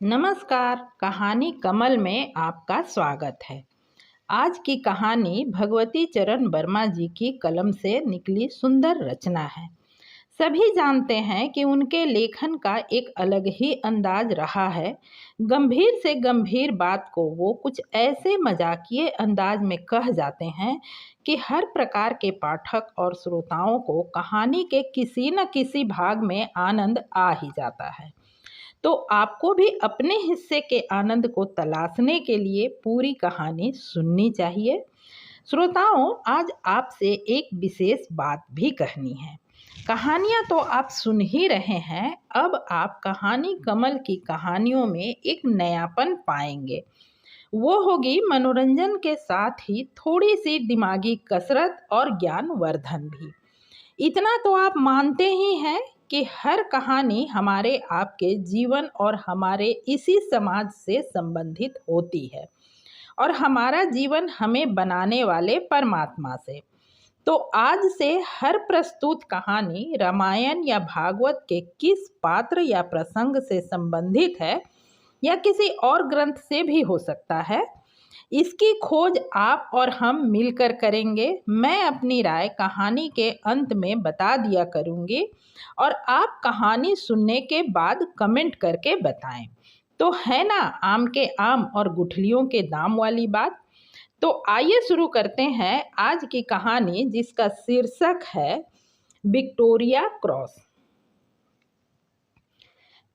नमस्कार। कहानी कमल में आपका स्वागत है। आज की कहानी भगवती चरण वर्मा जी की कलम से निकली सुंदर रचना है। सभी जानते हैं कि उनके लेखन का एक अलग ही अंदाज रहा है। गंभीर से गंभीर बात को वो कुछ ऐसे मजाकिये अंदाज में कह जाते हैं कि हर प्रकार के पाठक और श्रोताओं को कहानी के किसी न किसी भाग में आनंद आ ही जाता है। तो आपको भी अपने हिस्से के आनंद को तलाशने के लिए पूरी कहानी सुननी चाहिए। श्रोताओं, आज आपसे एक विशेष बात भी कहनी है। कहानियाँ तो आप सुन ही रहे हैं, अब आप कहानी कमल की कहानियों में एक नयापन पाएंगे। वो होगी मनोरंजन के साथ ही थोड़ी सी दिमागी कसरत और ज्ञानवर्धन भी। इतना तो आप मानते ही हैं कि हर कहानी हमारे आपके जीवन और हमारे इसी समाज से संबंधित होती है और हमारा जीवन हमें बनाने वाले परमात्मा से। तो आज से हर प्रस्तुत कहानी रामायण या भागवत के किस पात्र या प्रसंग से संबंधित है या किसी और ग्रंथ से भी हो सकता है, इसकी खोज आप और हम मिलकर करेंगे। मैं अपनी राय कहानी के अंत में बता दिया करूँगी और आप कहानी सुनने के बाद कमेंट करके बताएं। तो है ना आम के आम और गुठलियों के दाम वाली बात। तो आइए शुरू करते हैं आज की कहानी, जिसका शीर्षक है विक्टोरिया क्रॉस।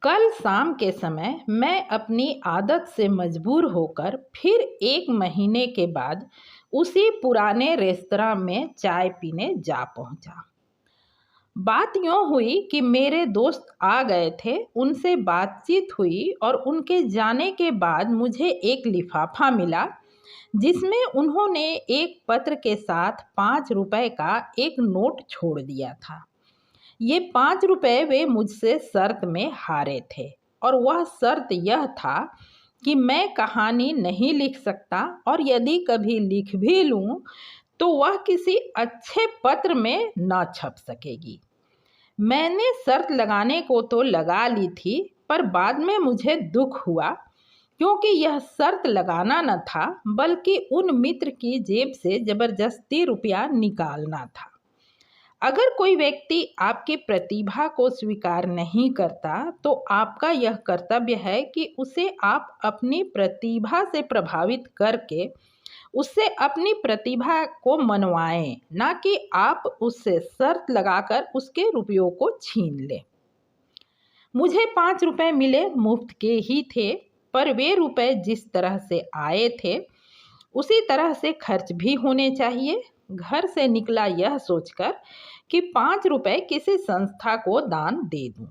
कल शाम के समय मैं अपनी आदत से मजबूर होकर फिर 1 महीने के बाद उसी पुराने रेस्तरां में चाय पीने जा पहुंचा। बात यूँ हुई कि मेरे दोस्त आ गए थे, उनसे बातचीत हुई और उनके जाने के बाद मुझे एक लिफाफा मिला जिसमें उन्होंने एक पत्र के साथ 5 रुपए का एक नोट छोड़ दिया था। ये 5 रुपए वे मुझसे शर्त में हारे थे और वह शर्त यह था कि मैं कहानी नहीं लिख सकता और यदि कभी लिख भी लूँ तो वह किसी अच्छे पत्र में न छप सकेगी। मैंने शर्त लगाने को तो लगा ली थी, पर बाद में मुझे दुख हुआ क्योंकि यह शर्त लगाना न था बल्कि उन मित्र की जेब से जबरदस्ती रुपया निकालना था। अगर कोई व्यक्ति आपकी प्रतिभा को स्वीकार नहीं करता तो आपका यह कर्तव्य है कि उसे आप अपनी प्रतिभा से प्रभावित करके उससे अपनी प्रतिभा को मनवाएं, ना कि आप उससे शर्त लगाकर उसके रुपयों को छीन लें। मुझे 5 रुपए मिले मुफ्त के ही थे, पर वे रुपए जिस तरह से आए थे उसी तरह से खर्च भी होने चाहिए। घर से निकला यह सोचकर कि 5 रुपए किसी संस्था को दान दे दूं।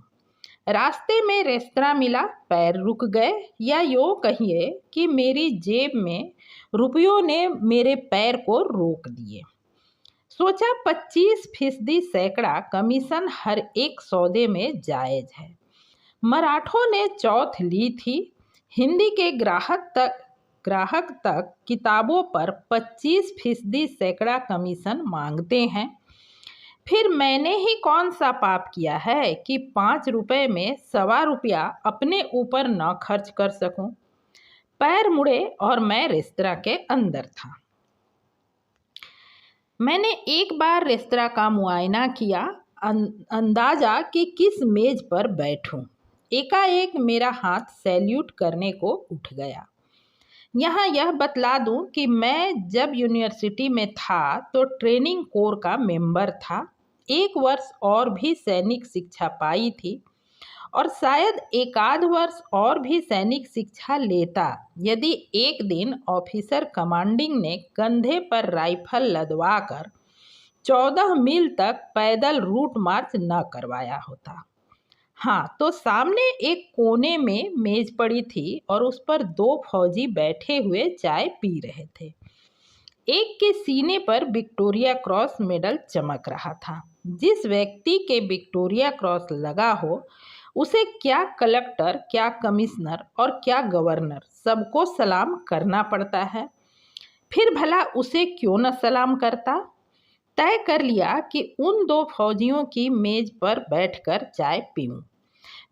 रास्ते में रेस्तरां मिला, पैर रुक गए, या यूँ कहिए कि मेरी जेब में रुपयों ने मेरे पैर को रोक दिए। सोचा 25% सैकड़ा कमीशन हर एक सौदे में जायज है। मराठों ने चौथ ली थी। हिंदी के ग्राहक तक किताबों पर 25% सैकड़ा कमीशन मांगते हैं। फिर मैंने ही कौन सा पाप किया है कि 5 रुपए में 1.25 रुपया अपने ऊपर न खर्च कर सकूं। पैर मुड़े और मैं रेस्तरां के अंदर था। मैंने एक बार रेस्तरां का मुआयना किया, अंदाजा कि किस मेज पर बैठूं। एकाएक मेरा हाथ सैल्यूट करने को उठ गया। यहाँ यह बतला दूं कि मैं जब यूनिवर्सिटी में था तो ट्रेनिंग कोर का मेंबर था। 1 वर्ष और भी सैनिक शिक्षा पाई थी और शायद 1 आध वर्ष और भी सैनिक शिक्षा लेता यदि एक दिन ऑफिसर कमांडिंग ने कंधे पर राइफल लदवाकर 14 मील तक पैदल रूट मार्च न करवाया होता। हाँ, तो सामने एक कोने में मेज पड़ी थी और उस पर 2 फौजी बैठे हुए चाय पी रहे थे। एक के सीने पर विक्टोरिया क्रॉस मेडल चमक रहा था। जिस व्यक्ति के विक्टोरिया क्रॉस लगा हो उसे क्या कलेक्टर, क्या कमिश्नर और क्या गवर्नर, सबको सलाम करना पड़ता है। फिर भला उसे क्यों न सलाम करता। तय कर लिया कि उन 2 फौजियों की मेज पर बैठकर चाय पीऊं।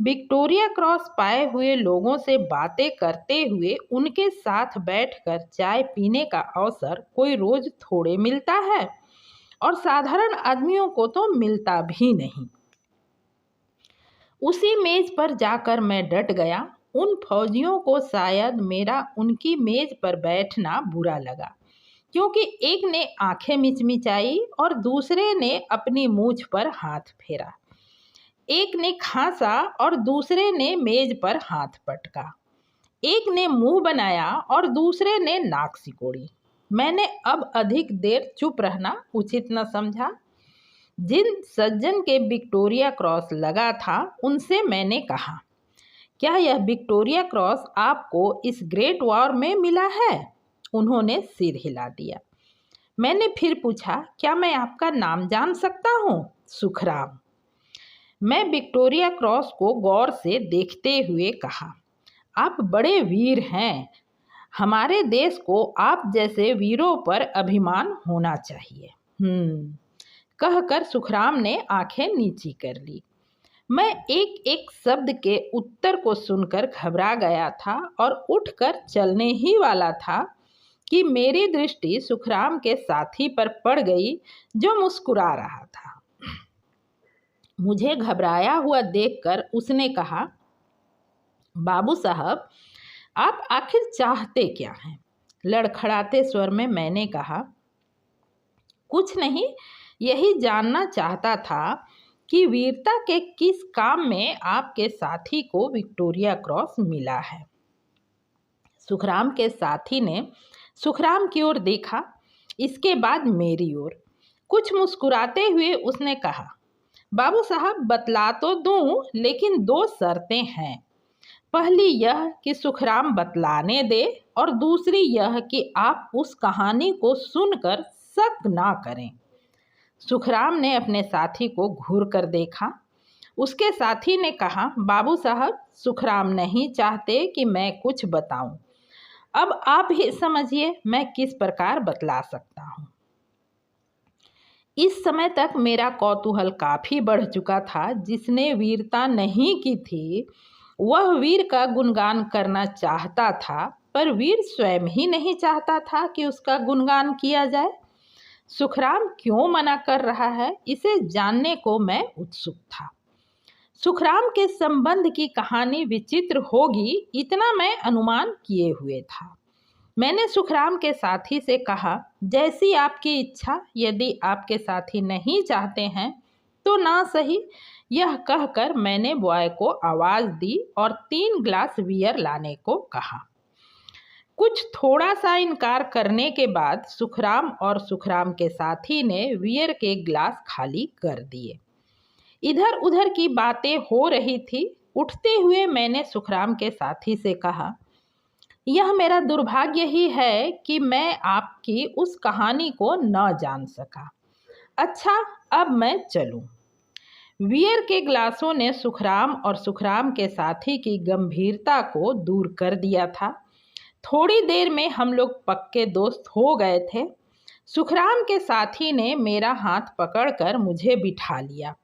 विक्टोरिया क्रॉस पाए हुए लोगों से बातें करते हुए उनके साथ बैठकर चाय पीने का अवसर कोई रोज थोड़े मिलता है, और साधारण आदमियों को तो मिलता भी नहीं। उसी मेज पर जाकर मैं डट गया। उन फौजियों को शायद मेरा उनकी मेज पर बैठना बुरा लगा, क्योंकि एक ने आंखें मिचमिचाई और दूसरे ने अपनी मूंछ पर हाथ फेरा। एक ने खांसा और दूसरे ने मेज पर हाथ पटका। एक ने मुंह बनाया और दूसरे ने नाक सिकोड़ी। मैंने अब अधिक देर चुप रहना उचित न समझा। जिन सज्जन के विक्टोरिया क्रॉस लगा था उनसे मैंने कहा, क्या यह विक्टोरिया क्रॉस आपको इस ग्रेट वॉर में मिला है? उन्होंने सिर हिला दिया। मैंने फिर पूछा, क्या मैं आपका नाम जान सकता हूँ? सुखराम। मैं विक्टोरिया क्रॉस को गौर से देखते हुए कहा, आप बड़े वीर हैं। हमारे देश को आप जैसे वीरों पर अभिमान होना चाहिए। कहकर सुखराम ने आंखें नीची कर ली। मैं एक एक शब्द के उत्तर को सुनकर घबरा गया था और उठकर चलने ही वाला था कि मेरी दृष्टि सुखराम के साथी पर पड़ गई, जो मुस्कुरा रहा था। मुझे घबराया हुआ देखकर उसने कहा, बाबू साहब, आप आखिर चाहते क्या हैं? लड़खड़ाते स्वर में मैंने कहा, कुछ नहीं, यही जानना चाहता था कि वीरता के किस काम में आपके साथी को विक्टोरिया क्रॉस मिला है। सुखराम के साथी ने सुखराम की ओर देखा, इसके बाद मेरी ओर। कुछ मुस्कुराते हुए उसने कहा, बाबू साहब, बतला तो दूं, लेकिन 2 शर्तें हैं। पहली यह कि सुखराम बतलाने दे, और दूसरी यह कि आप उस कहानी को सुनकर शक ना करें। सुखराम ने अपने साथी को घूर कर देखा। उसके साथी ने कहा, बाबू साहब, सुखराम नहीं चाहते कि मैं कुछ बताऊं। अब आप ही समझिए मैं किस प्रकार बतला सकता हूं। इस समय तक मेरा कौतूहल काफी बढ़ चुका था। जिसने वीरता नहीं की थी वह वीर का गुणगान करना चाहता था, पर वीर स्वयं ही नहीं चाहता था कि उसका गुणगान किया जाए। सुखराम क्यों मना कर रहा है, इसे जानने को मैं उत्सुक था। सुखराम के संबंध की कहानी विचित्र होगी, इतना मैं अनुमान किए हुए था। मैंने सुखराम के साथी से कहा, जैसी आपकी इच्छा, यदि आपके साथी नहीं चाहते हैं तो ना सही। यह कहकर मैंने बॉय को आवाज़ दी और 3 ग्लास बियर लाने को कहा। कुछ थोड़ा सा इनकार करने के बाद सुखराम और सुखराम के साथी ने बियर के ग्लास खाली कर दिए। इधर उधर की बातें हो रही थी। उठते हुए मैंने सुखराम के साथी से कहा, यह मेरा दुर्भाग्य ही है कि मैं आपकी उस कहानी को न जान सका। अच्छा, अब मैं चलूं। बियर के ग्लासों ने सुखराम और सुखराम के साथी की गंभीरता को दूर कर दिया था। थोड़ी देर में हम लोग पक्के दोस्त हो गए थे। सुखराम के साथी ने मेरा हाथ पकड़कर मुझे बिठा लिया।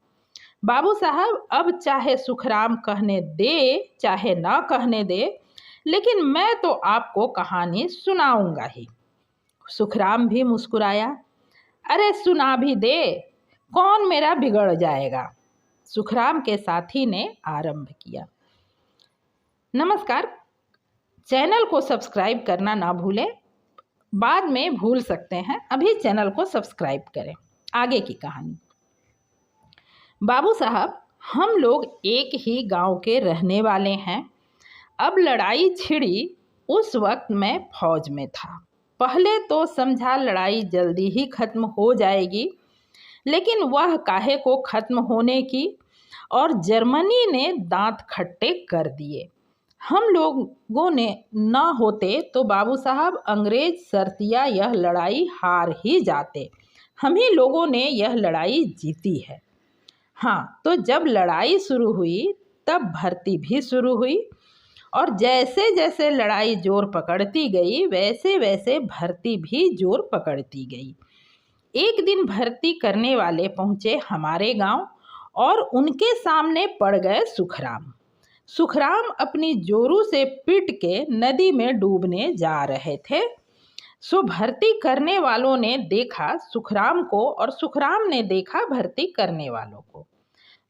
बाबू साहब, अब चाहे सुखराम कहने दे चाहे ना कहने दे, लेकिन मैं तो आपको कहानी सुनाऊंगा ही। सुखराम भी मुस्कुराया। अरे सुना भी दे, कौन मेरा बिगड़ जाएगा। सुखराम के साथी ने आरंभ किया। नमस्कार, चैनल को सब्सक्राइब करना ना भूलें। बाद में भूल सकते हैं, अभी चैनल को सब्सक्राइब करें। आगे की कहानी। बाबू साहब, हम लोग एक ही गांव के रहने वाले हैं। अब लड़ाई छिड़ी उस वक्त मैं फौज में था। पहले तो समझा लड़ाई जल्दी ही खत्म हो जाएगी, लेकिन वह काहे को खत्म होने की, और जर्मनी ने दांत खट्टे कर दिए। हम लोगों ने न होते तो बाबू साहब अंग्रेज शर्तिया यह लड़ाई हार ही जाते। हम ही लोगों ने यह लड़ाई जीती है। हाँ, तो जब लड़ाई शुरू हुई तब भर्ती भी शुरू हुई, और जैसे जैसे लड़ाई जोर पकड़ती गई वैसे वैसे भर्ती भी जोर पकड़ती गई। एक दिन भर्ती करने वाले पहुँचे हमारे गांव, और उनके सामने पड़ गए सुखराम। सुखराम अपनी जोरू से पीट के नदी में डूबने जा रहे थे। सो भर्ती करने वालों ने देखा सुखराम को और सुखराम ने देखा भर्ती करने वालों को।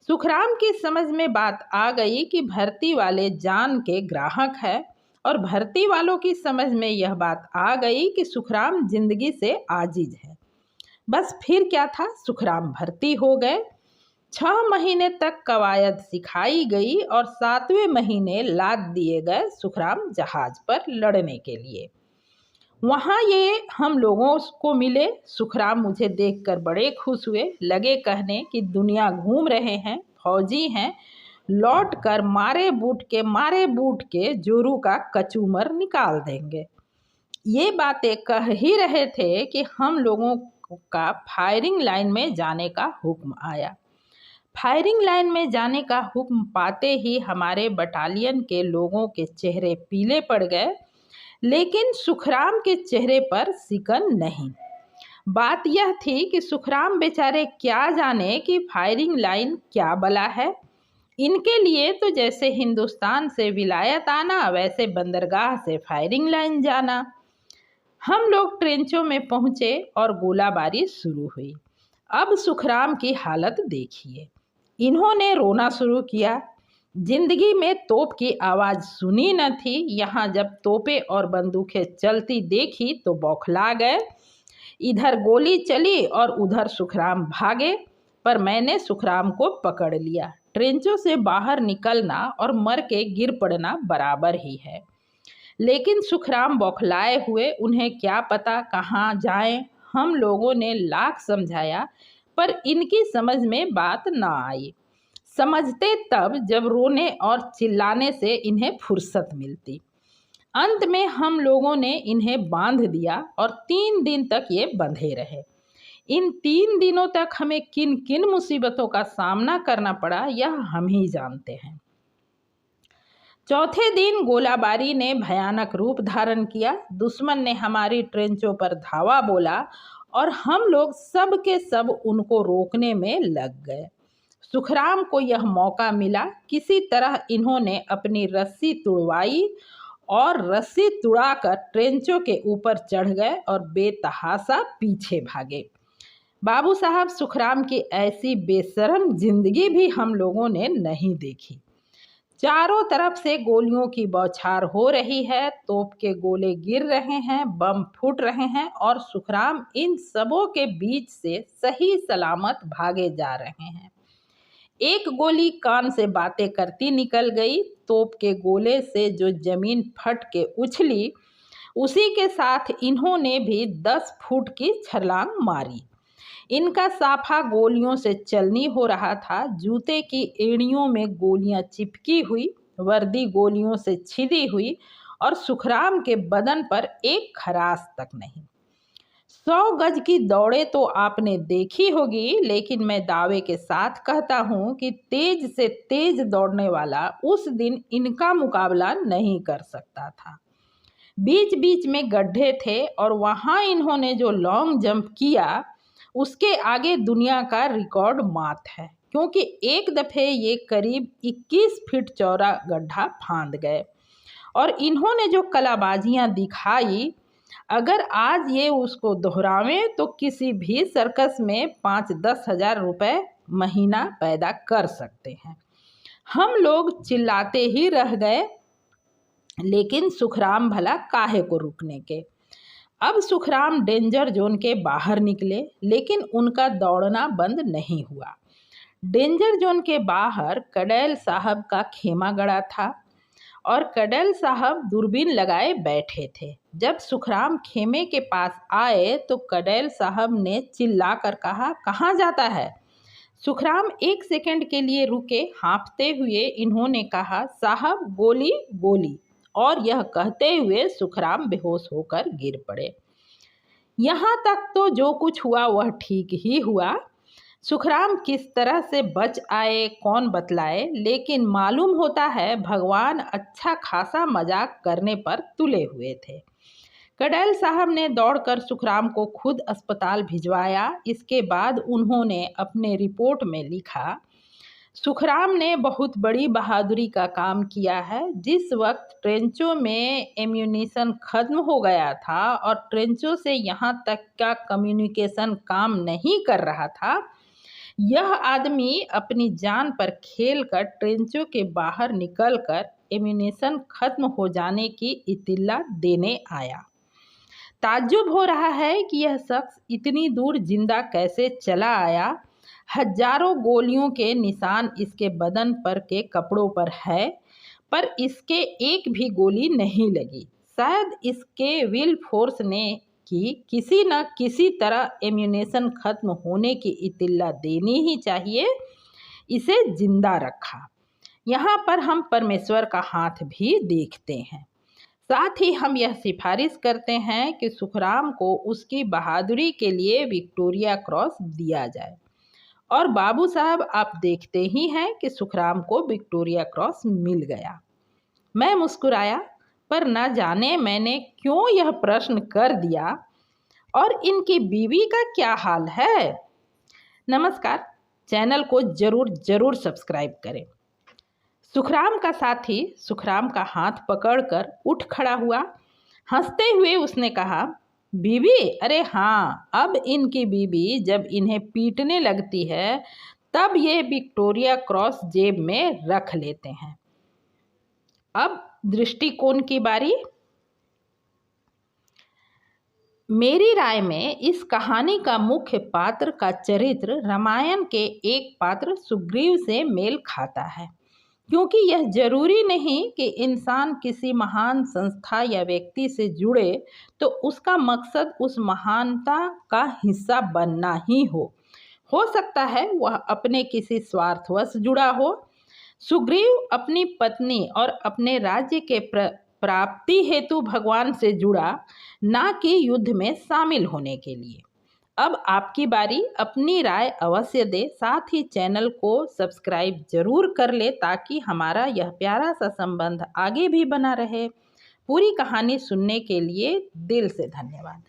सुखराम की समझ में बात आ गई कि भर्ती वाले जान के ग्राहक है और भर्ती वालों की समझ में यह बात आ गई कि सुखराम जिंदगी से आजिज है। बस फिर क्या था, सुखराम भर्ती हो गए। 6 महीने तक कवायद सिखाई गई और 7वें महीने लाद दिए गए सुखराम जहाज पर लड़ने के लिए। वहाँ ये हम लोगों को मिले। सुखराम मुझे देखकर बड़े खुश हुए, लगे कहने कि दुनिया घूम रहे हैं, फौजी हैं, लौट कर मारे बूट के जोरू का कचूमर निकाल देंगे। ये बातें कह ही रहे थे कि हम लोगों का फायरिंग लाइन में जाने का हुक्म आया। फायरिंग लाइन में जाने का हुक्म पाते ही हमारे बटालियन के लोगों के चेहरे पीले पड़ गए, लेकिन सुखराम के चेहरे पर सिकन नहीं। बात यह थी कि सुखराम बेचारे क्या जाने कि फायरिंग लाइन क्या बला है। इनके लिए तो जैसे हिंदुस्तान से विलायत आना, वैसे बंदरगाह से फायरिंग लाइन जाना। हम लोग ट्रेंचों में पहुंचे और गोलाबारी शुरू हुई। अब सुखराम की हालत देखिए। इन्होंने रोना शुरू किया। जिंदगी में तोप की आवाज़ सुनी न थी। यहाँ जब तोपें और बंदूकें चलती देखी तो बौखला गए। इधर गोली चली और उधर सुखराम भागे, पर मैंने सुखराम को पकड़ लिया। ट्रेंचों से बाहर निकलना और मर के गिर पड़ना बराबर ही है। लेकिन सुखराम बौखलाए हुए, उन्हें क्या पता कहाँ जाएं। हम लोगों ने लाख समझाया, पर इनकी समझ में बात ना आई। समझते तब जब रोने और चिल्लाने से इन्हें फुर्सत मिलती। अंत में हम लोगों ने इन्हें बांध दिया और 3 दिन तक ये बंधे रहे। इन 3 दिनों तक हमें किन किन मुसीबतों का सामना करना पड़ा, यह हम ही जानते हैं। चौथे दिन गोलाबारी ने भयानक रूप धारण किया। दुश्मन ने हमारी ट्रेंचों पर धावा बोला और हम लोग सब के सब उनको रोकने में लग गए। सुखराम को यह मौका मिला। किसी तरह इन्होंने अपनी रस्सी तुड़वाई और रस्सी तुड़ाकर ट्रेंचों के ऊपर चढ़ गए और बेतहाशा पीछे भागे। बाबू साहब, सुखराम की ऐसी बेशर्म जिंदगी भी हम लोगों ने नहीं देखी। चारों तरफ से गोलियों की बौछार हो रही है, तोप के गोले गिर रहे हैं, बम फूट रहे हैं और सुखराम इन सबों के बीच से सही सलामत भागे जा रहे हैं। एक गोली कान से बातें करती निकल गई। तोप के गोले से जो जमीन फट के उछली, उसी के साथ इन्होंने भी 10 फुट की छलांग मारी। इनका साफा गोलियों से चलनी हो रहा था। जूते की एड़ियों में गोलियां चिपकी हुई, वर्दी गोलियों से छिदी हुई और सुखराम के बदन पर एक खराश तक नहीं। 100 गज की दौड़े तो आपने देखी होगी, लेकिन मैं दावे के साथ कहता हूँ कि तेज से तेज दौड़ने वाला उस दिन इनका मुकाबला नहीं कर सकता था। बीच बीच में गड्ढे थे और वहाँ इन्होंने जो लॉन्ग जंप किया, उसके आगे दुनिया का रिकॉर्ड मात है, क्योंकि एक दफ़े ये करीब 21 फीट चौड़ा गड्ढा फांद गए। और इन्होंने जो कलाबाजियां दिखाई, अगर आज ये उसको दोहरावें तो किसी भी सर्कस में 5-10 हज़ार रुपये महीना पैदा कर सकते हैं। हम लोग चिल्लाते ही रह गए, लेकिन सुखराम भला काहे को रुकने के। अब सुखराम डेंजर जोन के बाहर निकले, लेकिन उनका दौड़ना बंद नहीं हुआ। डेंजर जोन के बाहर कड़ैल साहब का खेमा गड़ा था और कड़ैल साहब दूरबीन लगाए बैठे थे। जब सुखराम खेमे के पास आए तो कड़ैल साहब ने चिल्ला कर कहा, कहाँ जाता है? सुखराम 1 सेकंड के लिए रुके। हाँफते हुए इन्होंने कहा, साहब गोली गोली। और यह कहते हुए सुखराम बेहोश होकर गिर पड़े। यहाँ तक तो जो कुछ हुआ वह ठीक ही हुआ। सुखराम किस तरह से बच आए कौन बतलाए, लेकिन मालूम होता है भगवान अच्छा खासा मजाक करने पर तुले हुए थे। कड़ैल साहब ने दौड़कर सुखराम को खुद अस्पताल भिजवाया। इसके बाद उन्होंने अपने रिपोर्ट में लिखा, सुखराम ने बहुत बड़ी बहादुरी का काम किया है। जिस वक्त ट्रेंचों में एम्यूनिशन खत्म हो गया था और ट्रेंचों से यहाँ तक का कम्युनिकेशन काम नहीं कर रहा था, यह आदमी अपनी जान पर खेलकर ट्रेंचों के बाहर निकलकर एम्यूनिशन खत्म हो जाने की इत्तला देने आया। ताज्जुब हो रहा है कि यह शख्स इतनी दूर जिंदा कैसे चला आया। हजारों गोलियों के निशान इसके बदन पर के कपड़ों पर है, पर इसके एक भी गोली नहीं लगी। शायद इसके विल फोर्स ने कि किसी न किसी तरह एम्यूनेशन खत्म होने की इत्तला देनी ही चाहिए, इसे जिंदा रखा। यहाँ पर हम परमेश्वर का हाथ भी देखते हैं। साथ ही हम यह सिफारिश करते हैं कि सुखराम को उसकी बहादुरी के लिए विक्टोरिया क्रॉस दिया जाए। और बाबू साहब, आप देखते ही हैं कि सुखराम को विक्टोरिया क्रॉस मिल गया। मैं मुस्कुराया, पर न जाने मैंने क्यों यह प्रश्न कर दिया, और इनकी बीवी का क्या हाल है। नमस्कार, चैनल को जरूर सब्सक्राइब करें। सुखराम का साथी सुखराम का हाथ पकड़कर उठ खड़ा हुआ। हंसते हुए उसने कहा, बीवी? अरे हाँ, अब इनकी बीवी जब इन्हें पीटने लगती है तब ये विक्टोरिया क्रॉस जेब में रख लेते हैं। अब दृष्टिकोण की बारी। मेरी राय में इस कहानी का मुख्य पात्र का चरित्र रामायण के एक पात्र सुग्रीव से मेल खाता है, क्योंकि यह जरूरी नहीं कि इंसान किसी महान संस्था या व्यक्ति से जुड़े तो उसका मकसद उस महानता का हिस्सा बनना ही हो सकता है वह अपने किसी स्वार्थवश जुड़ा हो। सुग्रीव अपनी पत्नी और अपने राज्य के प्राप्ति हेतु भगवान से जुड़ा, ना कि युद्ध में शामिल होने के लिए। अब आपकी बारी। अपनी राय अवश्य दे, साथ ही चैनल को सब्सक्राइब जरूर कर ले ताकि हमारा यह प्यारा सा संबंध आगे भी बना रहे। पूरी कहानी सुनने के लिए दिल से धन्यवाद।